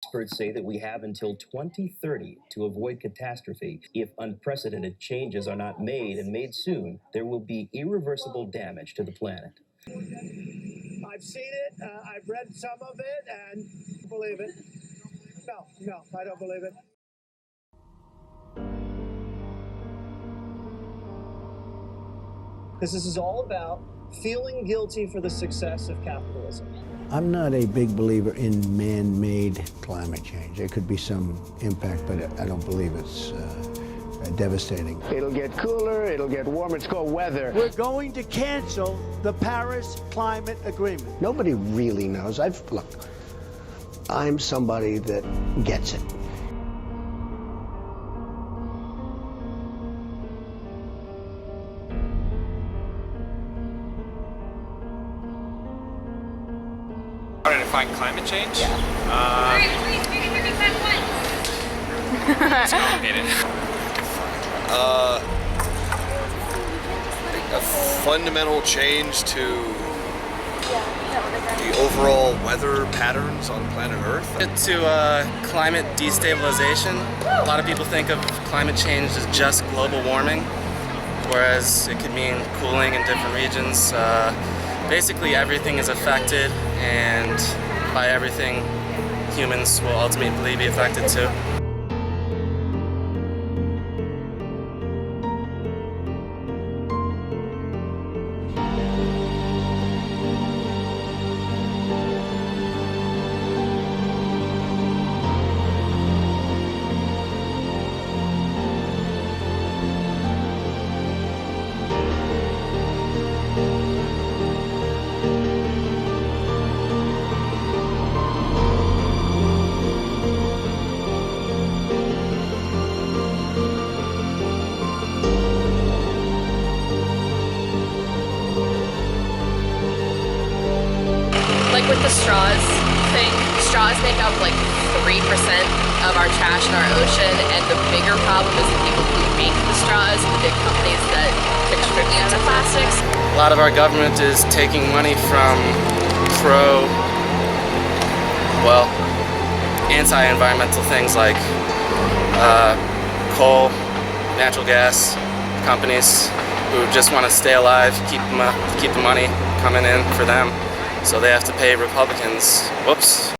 Experts say that we have until 2030 to avoid catastrophe. If unprecedented changes are not made and made soon, there will be irreversible damage to the planet. I've seen it, I've read some of it, and believe it. No, I don't believe it. Because this is all about feeling guilty for the success of capitalism. I'm not a big believer in man-made climate change. There could be some impact, but I don't believe it's devastating. It'll get cooler, it'll get warmer, it's called weather. We're going to cancel the Paris Climate Agreement. Nobody really knows. Look, I'm somebody that gets it. How to define climate change? It's complicated. A fundamental change to the overall weather patterns on planet Earth. To climate destabilization. A lot of people think of climate change as just global warming, whereas it could mean cooling in different regions. Basically everything is affected, and by everything, humans will ultimately be affected too. Like with the straws thing, straws make up like 3% of our trash in our ocean, and the bigger problem is the people who make the straws, the big companies that contribute to plastics. A lot of our government is taking money from anti-environmental things like coal, natural gas companies who just want to stay alive, keep the money coming in for them. So they have to pay Republicans. Whoops.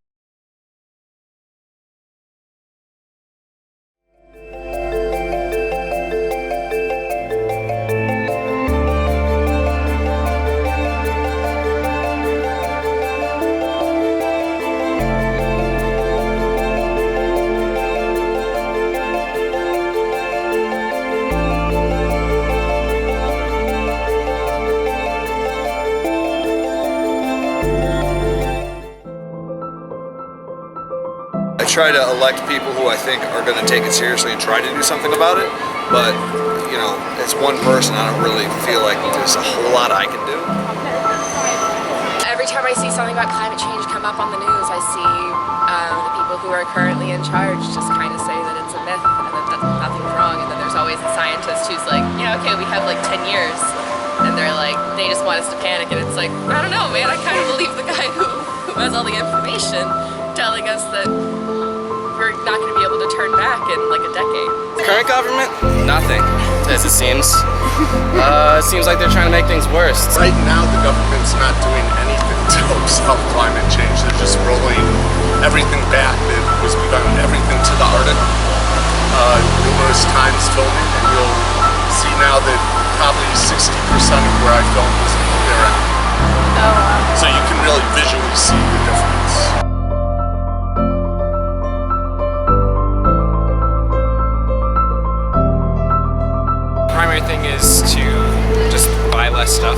I try to elect people who I think are going to take it seriously and try to do something about it, but, you know, as one person, I don't really feel like there's a whole lot I can do. Every time I see something about climate change come up on the news, I see the people who are currently in charge just kind of say that it's a myth and that nothing's wrong, and then there's always a scientist who's like, yeah, okay, we have like 10 years, and they're like, they just want us to panic, and it's like, I don't know, man, I kind of believe the guy who has all the information telling us that we're not going to be able to turn back in like a decade. Current government? Nothing, as it seems. It seems like they're trying to make things worse. Right now, the government's not doing anything to help stop climate change. They're just rolling everything back. It was begun, everything to the Arctic, numerous times filming, and you'll see now that probably 60% of where I filmed was nuclear. Oh, wow. So you can really visually see the difference. Primary thing is to just buy less stuff,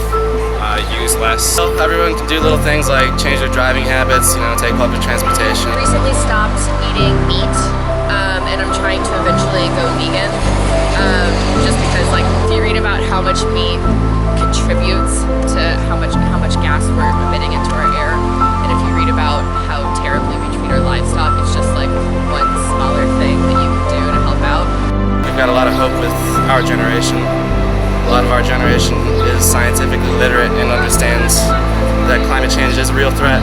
use less. Everyone can do little things like change their driving habits, you know, take public transportation. I recently stopped eating meat, and I'm trying to eventually go vegan, just because, like, if you read about how much meat contributes to how much gas we're emitting into our air, and if you read about how terribly we treat our livestock, it's just like one smaller thing that you can do to help out. We've got a lot of hope with our generation. A lot of our generation is scientifically literate and understands that climate change is a real threat.